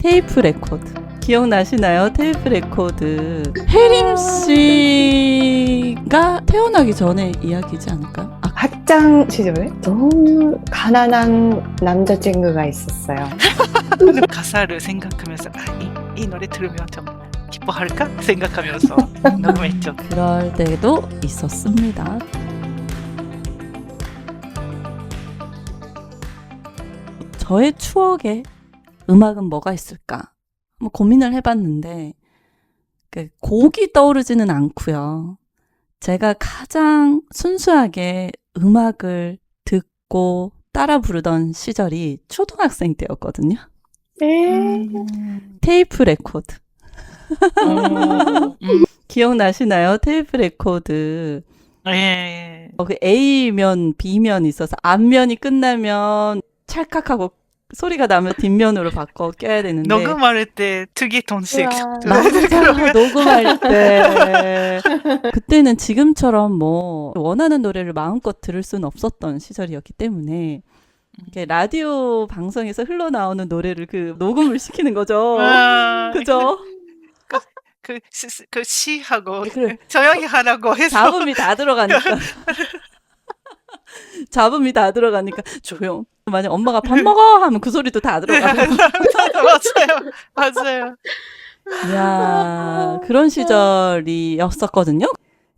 테이프 레코드. 기억나시나요? 테이프 레코드. 혜림 씨가 태어나기 전에 이야기지 않을까요? 아, 학창 시절에 너무 가난한 남자친구가 있었어요. 가사를 생각하면서 이 노래 들으면 좀 기뻐할까 생각하면서 녹음했죠. 그럴 때도 있었습니다. 저의 추억에 음악은 뭐가 있을까? 한번 고민을 해봤는데 곡이 떠오르지는 않고요. 제가 가장 순수하게 음악을 듣고 따라 부르던 시절이 초등학생 때였거든요. 테이프 레코드. 기억나시나요? 테이프 레코드. 예. 그 A면, B면 있어서 앞면이 끝나면 찰칵하고 소리가 나면 뒷면으로 바꿔 껴야 되는데 녹음할 때 특이 톤식. 맞아, 녹음할 때 그때는 지금처럼 뭐 원하는 노래를 마음껏 들을 수는 없었던 시절이었기 때문에 이렇게 라디오 방송에서 흘러나오는 노래를 그 녹음을 시키는 거죠. 그죠? 그 시하고 그래. 조용히 하라고 해서 잡음이 다 들어가니까 잡음이 다 들어가니까 조용. 만약 엄마가 밥 먹어 하면 그 소리도 다 들어가고. 맞아요. 이야, 그런 시절이었었거든요.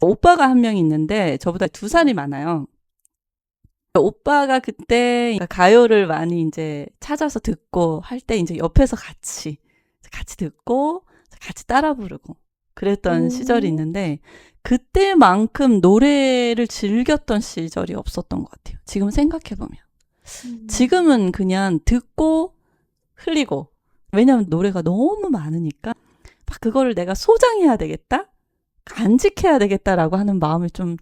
오빠가 한 명 있는데 저보다 2살이 많아요. 오빠가 그때 가요를 많이 이제 찾아서 듣고 할 때 이제 옆에서 같이 듣고 같이 따라 부르고 그랬던 시절이 있는데 그때만큼 노래를 즐겼던 시절이 없었던 것 같아요. 지금 생각해보면. 지금은 그냥 듣고 흘리고 왜냐하면 노래가 너무 많으니까 막 그거를 내가 소장해야 되겠다? 간직해야 되겠다라고 하는 마음이 좀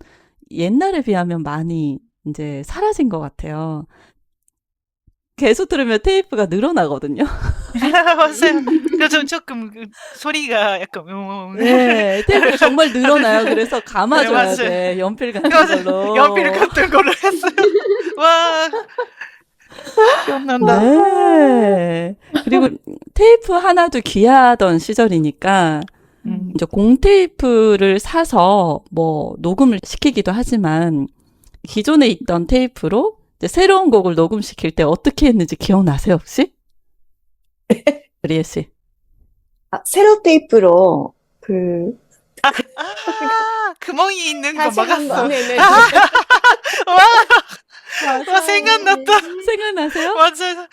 옛날에 비하면 많이 이제 사라진 것 같아요. 계속 들으면 테이프가 늘어나거든요. 맞아요. 요즘 조금 소리가 약간 네, 테이프가 정말 늘어나요. 그래서 감아줘야 네, 돼. 연필 같은 걸로. 연필 같은 걸로 했어요. 와, 기억난다. 네. 그리고 테이프 하나도 귀하던 시절이니까 이제 공테이프를 사서 뭐 녹음을 시키기도 하지만 기존에 있던 테이프로 이제 새로운 곡을 녹음시킬 때 어떻게 했는지 기억나세요 혹시? 리에 씨. 세로 테이프로 구멍이 있는 거 다시 한번. 막았어. 네네. 와, 생각났다. 생각나세요? 맞아요.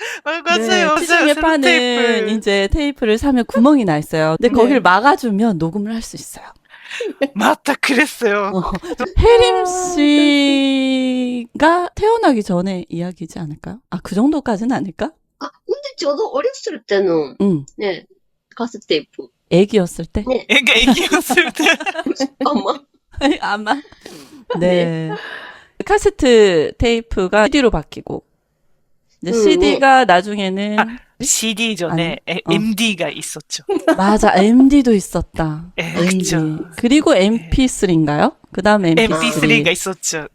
네, 시중에 세로 파는 테이프. 이제 테이프를 사면 구멍이 나 있어요. 근데 거기를 네. 막아주면 녹음을 할 수 있어요. 맞다, 그랬어요. 혜림 씨가 태어나기 전에 이야기지 않을까요? 아, 그 정도까지는 아닐까? 근데 저도 어렸을 때는 응. 네 카세트 테이프 애기였을 때? 네. 애기였을 때. 아마 아마. 네. 카세트 테이프가 CD로 바뀌고 이제 CD가 나중에는 CD 전에 아니, MD가 있었죠. 맞아, MD도 있었다. 그쵸. 그리고 MP3인가요? 그 다음에 MP3가 있었죠.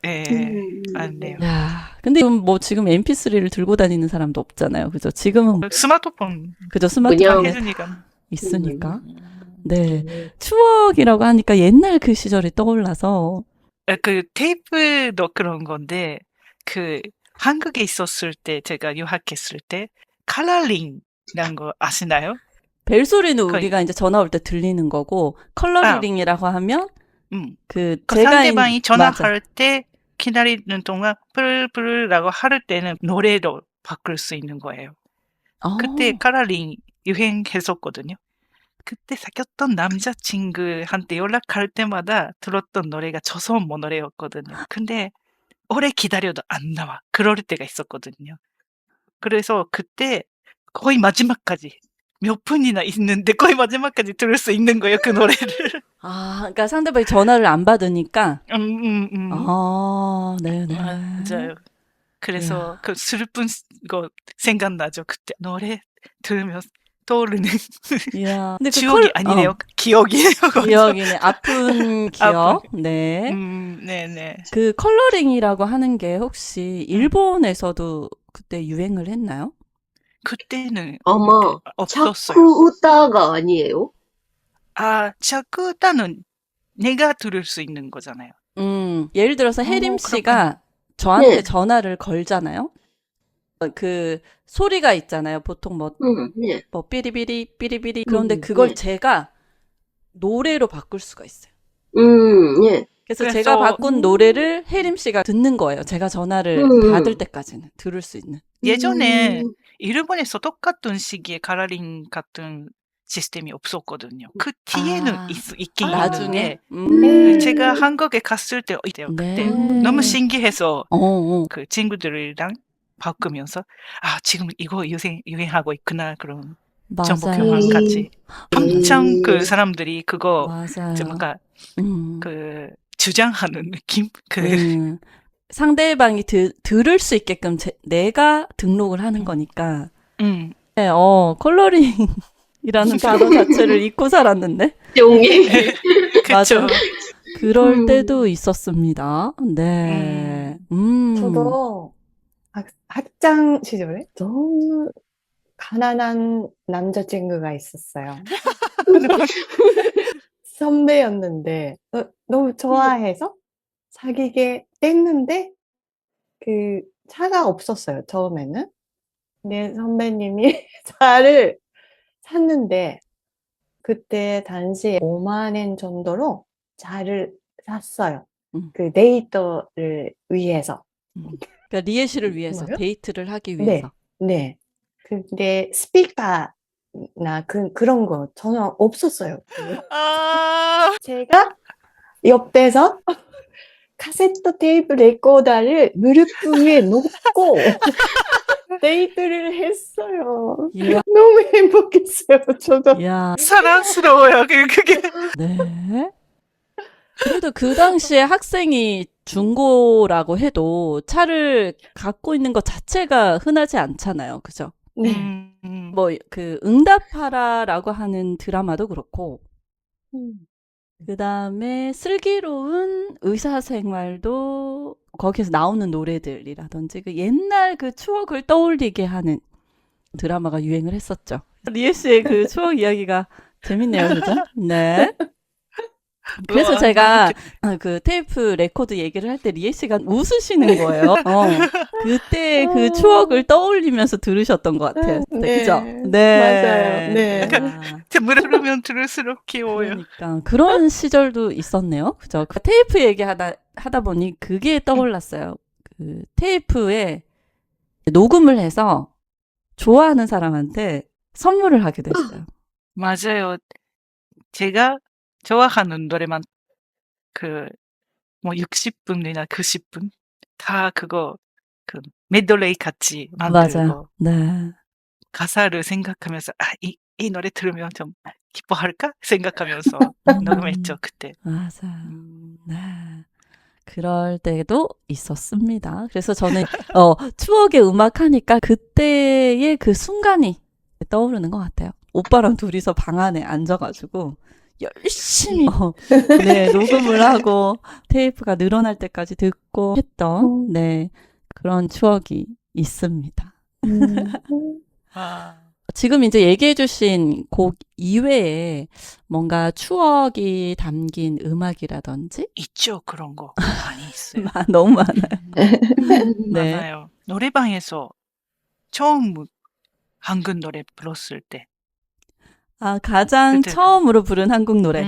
맞네요. 야, 근데 지금 MP3를 들고 다니는 사람도 없잖아요. 그죠? 지금은 스마트폰 그죠? 스마트폰에 해주니까. 있으니까. 네. 추억이라고 하니까 옛날 그 시절이 떠올라서 그 테이프도 그런 건데 그 한국에 있었을 때 제가 유학했을 때 컬러링이라는 거 아시나요? 벨소리는 우리가 이제 전화 올 때 들리는 거고 컬러링이라고 하면 그 제가 상대방이 전화할 때 기다리는 동안 불불라고 할 때는 노래로 바꿀 수 있는 거예요. 그때 컬러링 유행했었거든요. 그때 사귀었던 남자친구한테 연락할 때마다 들었던 노래가 조선모 노래였거든요. 근데 오래 기다려도 안 나와. 그럴 때가 있었거든요. 그래서 그때 거의 마지막까지 몇 분이나 있는데 거의 마지막까지 들을 수 있는 거예요. 그 노래를. 그러니까 상대방이 전화를 안 받으니까. 네네. 맞아요. 그래서 그 슬픈 거 생각나죠. 그때 노래 들으면 떠오르는 근데 추억이 아니네요. 기억이네요. 기억이네. 아픈 기억. 네. 네네. 그 컬러링이라고 하는 게 혹시 일본에서도 그때 유행을 했나요? 그때는 아마 없었어요. 착우다가 아니에요? 아, 착우다는 내가 들을 수 있는 거잖아요. 예를 들어서 혜림 그렇구나. 씨가 저한테 네. 전화를 걸잖아요. 그 소리가 있잖아요. 보통 네. 삐리비리, 삐리비리. 그런데 그걸 네. 제가 노래로 바꿀 수가 있어요. 네. 그래서 그래서- 제가 바꾼 노래를 혜림 씨가 듣는 거예요. 제가 전화를 받을 때까지는 들을 수 있는. 예전에 일본에서 똑같은 시기에 카라링 같은 시스템이 없었거든요. 그 뒤에는 아, 있긴 나중에. 있는데 제가 한국에 갔을 때 있대요. 네. 그때 너무 신기해서 어. 그 친구들이랑 바꾸면서 아 지금 이거 유행하고 있구나 그런 정보 맞아요. 교환까지 한창 그 사람들이 그거 맞아요. 뭔가 음. 그 주장하는 느낌 그 상대방이 들을 수 있게끔 내가 등록을 하는 거니까. 음. 네, 컬러링이라는 단어 자체를 잊고 살았는데. 종이. 맞아. 그쵸. 그럴 때도 있었습니다. 네. 저도 학창 시절에 너무 가난한 남자친구가 있었어요. 선배였는데 너무 좋아해서 사귀게 됐는데 그 차가 없었어요, 처음에는. 근데 선배님이 차를 샀는데 그때 당시에 5만 엔 정도로 차를 샀어요. 그 데이터를 위해서. 그러니까 리에 씨를 위해서, 뭐요? 데이트를 하기 위해서. 네. 근데 스피커나 그런 거 전혀 없었어요. 아 제가 옆에서 카세트 테이프 레코더를 무릎 위에 놓고 데이트를 했어요. 이야. 너무 행복했어요, 저도. 이야. 사랑스러워요. 그게 네. 그래도 그 당시에 학생이 중고라고 해도 차를 갖고 있는 것 자체가 흔하지 않잖아요. 그죠? 네. 응답하라라고 하는 드라마도 그렇고, 그 다음에 슬기로운 의사생활도 거기에서 나오는 노래들이라든지 그 옛날 그 추억을 떠올리게 하는 드라마가 유행을 했었죠. 리에 씨의 그 추억 이야기가 재밌네요. 그죠? 네. 그래서 우와, 제가 그 테이프 레코드 얘기를 할 때 리에 씨가 웃으시는 거예요. 그때 그 추억을 떠올리면서 들으셨던 것 같아요. 네. 그죠? 네. 맞아요. 네. 들으면 들을수록 귀여워요. 그러니까 그런 시절도 있었네요. 그죠? 그 테이프 얘기하다 보니 그게 떠올랐어요. 그 테이프에 녹음을 해서 좋아하는 사람한테 선물을 하게 됐어요. 맞아요. 제가 좋아하는 노래만 뭐 60분이나 90분 다 그거 그 메들레이 같이 만들고 맞아요. 네. 가사를 생각하면서 이 노래 들으면 좀 기뻐할까 생각하면서 녹음했죠 그때. 맞아요. 네. 그럴 때도 있었습니다. 그래서 저는 추억의 음악 하니까 그때의 그 순간이 떠오르는 것 같아요. 오빠랑 둘이서 방 안에 앉아가지고 열심히 녹음을 하고 테이프가 늘어날 때까지 듣고 했던 그런 추억이 있습니다. 아. 지금 이제 얘기해주신 곡 이외에 뭔가 추억이 담긴 음악이라든지 있죠 그런 거 많이 있어요. 너무 많아요. 네. 많아요. 노래방에서 처음 한국 노래 불렀을 때 가장 그때 처음으로 부른 한국 노래.